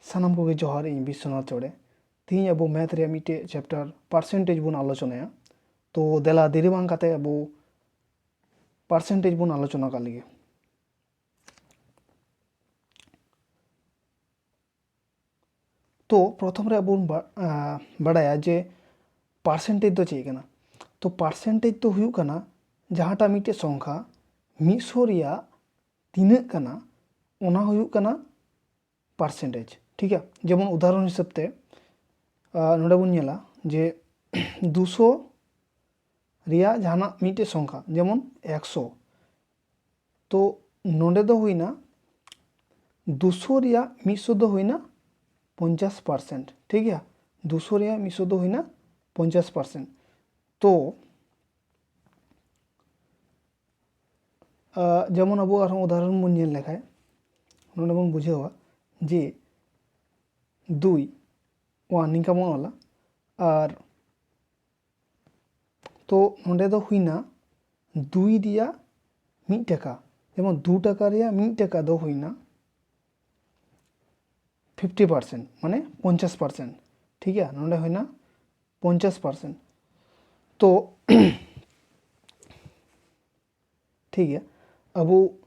सानाम को जोहार इन विश्वनाथ चौड़े तीन अब मैथ रे मिटे चैप्टर पार्सेंटेज बन आलोचना तो देला देरी बांग काते अब पार्सेंटेज बन आलोचना कर लिए। तो प्रथम रे अब बड़ाया जे पार्सेंटेज तो चेक ना तो पार्सेंटेज तो हुई कना जहाँटा मिटे संख्या मिसो रिया तीन कना ओना हुई कना पार्सेंटेज। ठीक है, जेमन उदाहरण हिसाब ते नोडे बन नेला जे 200 रिया जहाना मिटे संख्या जेमन 100 तो नोडे दो हुईना 200 रिया मिसो दो हुईना 50%। ठीक है, 200 रिया मिसो दो हुईना 50%। तो जेमन अब उदाहरण बन नेल लेखाय नोडे बन बुझेवा जे 2 1 निका बन वाला और तो नोडे दो हुईना 2 रिया 1 टाका जेमन 2 टाका रिया 1 टाका दो हुईना 50% माने 50%। ठीक है, नोडे हुईना 50%। तो ठीक है, अब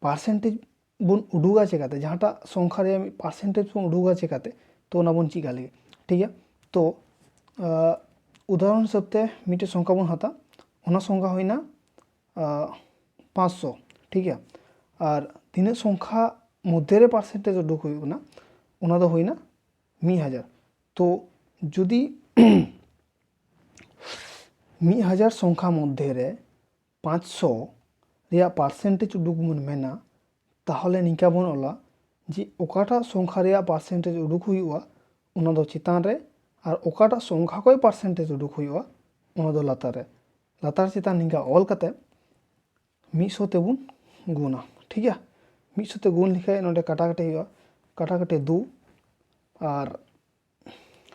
पार्सेंटेज बन उडुगा चेकाते जहाँटा संख्या रे पार्सेंटेज बन उडुगा चेकाते तो ना बन चिका लगे। ठीक है, तो उदाहरण हिसाब ते मिटे संख्या बन हाता ओना संख्या हुईना 500। ठीक है, और तीन संख्या मध्य रे पार्सेंटेज उडुक हुईना ओना दो हुईना 1000। तो जुदी 1000 संख्या मध्य रे 500 रिया पार्सेंटेज उडुक बन मेना ताहले निका बन ओला जे ओकाटा संख्या रिया पार्सेंटेज उडुक हुईवा ओना दो चितान रे और ओकाटा संख्या को पार्सेंटेज उडुक हुईवा ओना दो लातार रे लातार चितान निका ऑल कते 100 ते बन गुना। ठीक है, 100 ते गुण लिखाय नोडे काटाकाटी हुईवा काटाकाटी 2 और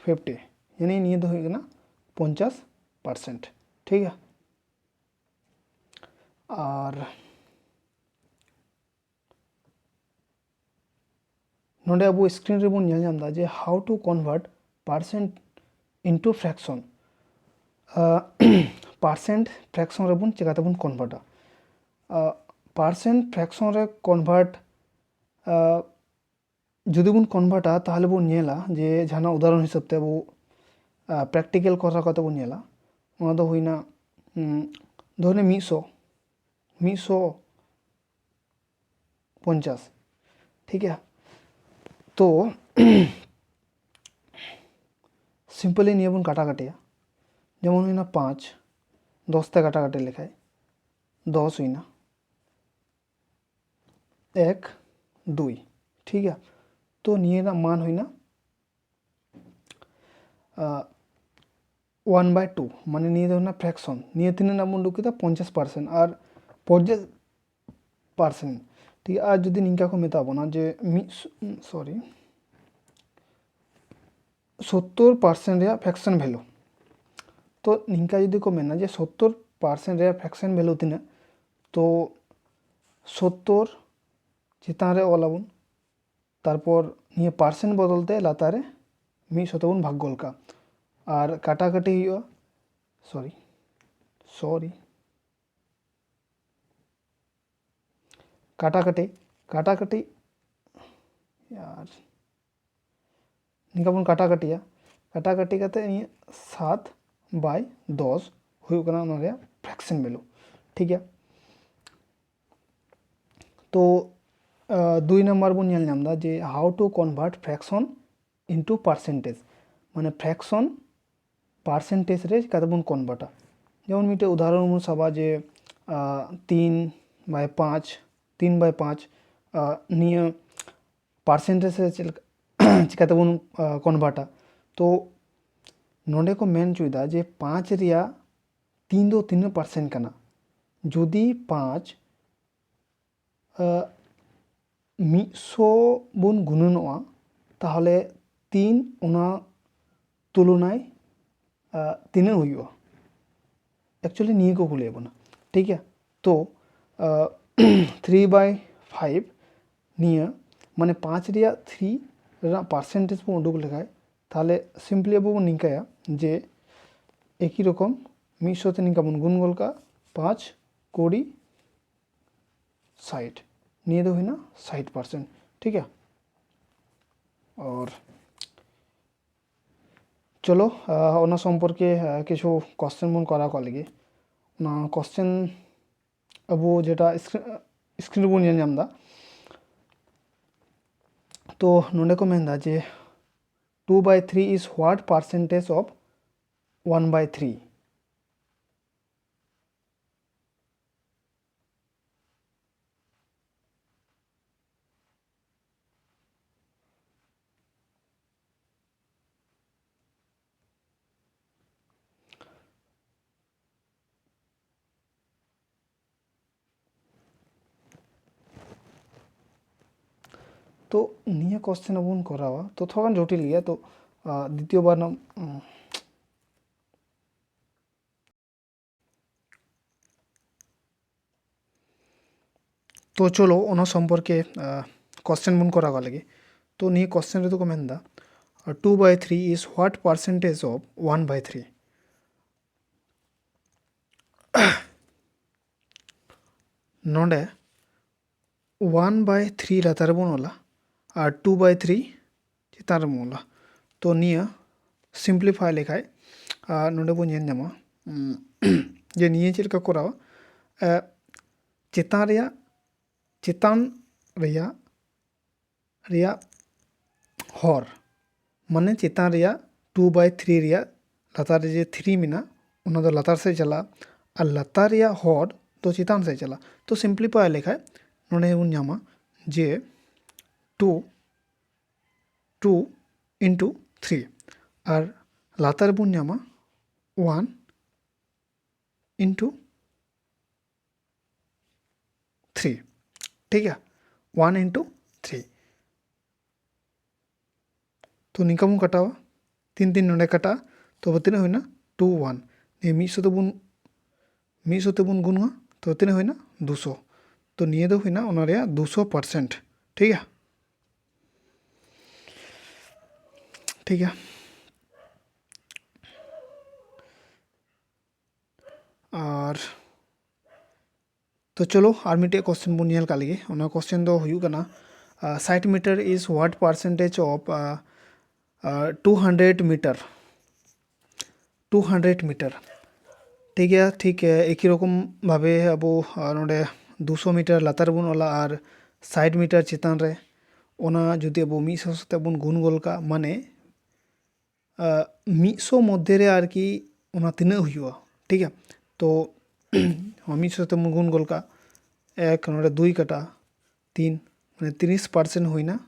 50 यानी निये दो हुईना 50%। ठीक है, और नोडे अब स्क्रीन रे बन नेल जामदा जे how to convert percent into fraction. Percent fraction रे बन चिकाते बन कन्वर्टा परसेंट फ्रैक्शन रे कन्वर्ट जुदी बन कन्वर्टा ताहले बन नेला जे जहाना उदाहरण हिसाब ते वो प्रैक्टिकल करा कते बन नेला ओना दो हुईना धरने 150। ठीक है, तो सिम्पली निये बन काटाकाटिया जेमन हुईना 5 10 ते काटाकाटी लेखाय 10 हुईना 1 2। ठीक है, तो निये ना मान हुईना 1/2 माने निये दो ना फ्रैक्शन निये तीन ना बन उडुक 50% और 50%। ठीक है, आज जुदी निका को मेता बोना जे सॉरी 70% रिया फ्रैक्शन वैल्यू तो निका जुदी को मेना जे 70% रिया फ्रैक्शन वैल्यू तीना तो 70 चितान रे ओलाबन तारपर निये पार्सेंट बदलते लातारे 100 ते बन भाग गोलका और काटाकाटी हुआ सॉरी काटाकाटी यार निका बन काटाकाटिया काटाकाटी काते निये 7/10 हुई कना ओना रे फ्रैक्शन वैल्यू। ठीक है, तो 2 नंबर बन नेल नामदा जे how to convert fraction into percentage माने फ्रैक्शन पार्सेंटेज रे काते बन कन्वर्टा जेमन मिटे उदाहरण बन साबा जे 3/5 निये पार्सेंटेज रे चिकाते बन कन्वर्टा तो नोडे को मेन चुईदा जे 5 रिया 3 दो 3% कना जुदी 5 100 बन गुणनोआ ताहले 3 ओना तुलनाय तीन हुईवा एक्चुअली निये को कुले बना। ठीक है, तो 3/5 निये माने 5 रिया 3 रा पार्सेंटेज बो उडुक लेखाय ताहले सिम्पली अब बन निकाया जे एक ही रकम 100 ते निका बन गुण गोल का 5 20 60 निये दो हुई ना 60%। ठीक है, और चलो ओना सम्पर्के किछु क्वेश्चन बन करा को लगे ना क्वेश्चन अब जेटा स्क्रीन बन नेल नाम दा तो नोंडे को मेनदा जे 2/3 is what percentage of 1/3? तो निया क्वेश्चन अब करावा तो थोड़ा जटिल गया तो द्वितीय बार ना तो चलो ओना सम्पर्के क्वेश्चन बन करा लगे तो निया क्वेश्चन रे तो को मेनदा 2/3 is what percentage of 1/3? नोंडे 1/3 लातार बन होला और 2/3 चितार बन होला तो निया सिम्प्लीफाई लेखाय नोंडे बन नेल नामा जे निया चेलका करावा चितान रिया चितान रिया रिया हर माने चितान रिया 2/3 रिया लातार जे 3 मिना उना दो लातार से चला और लातार रिया हर तो चितान से चला तो सिम्प्लीफाई लेखाय नोंडे बन नामा जे 2 into 3 और लातार बन नामा 1 into 3। ठीक है, 1 into 3 तो निका बन कटावा 3 3 नोंडे कटा तो तीना हुईना 2 1 ने 100 ते बन गुणा तो तीना हुईना 200 तो निये दो हुईना ओना रिया 200%। ठीक है, ठीक है, और तो चलो आर मिटे क्वेश्चन बन नेल का लगे ओना क्वेश्चन दो हुयु कना 60 metre is what percentage of 200 metre 200 metre. ठीक है, ठीक है, एक ही रकम भावे अब नोंडे 200 मीटर लातार बन ओला और 60 मीटर चितान रे ओना जुदी अब 100 साथे बन गुण गोल का माने 100 मध्य रे आर की ओना तिना हुयुआ। ठीक है, तो 100 साथे बन गुण गोल का 1 नोंडे 2 कटा 3 माने 30% हुईना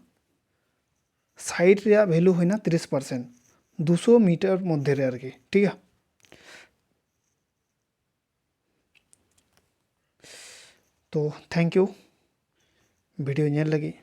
60 रिया वैल्यू हुईना 30% 200 मीटर मध्य रे आर की। ठीक है, तो थैंक यू वीडियो नेल लगी।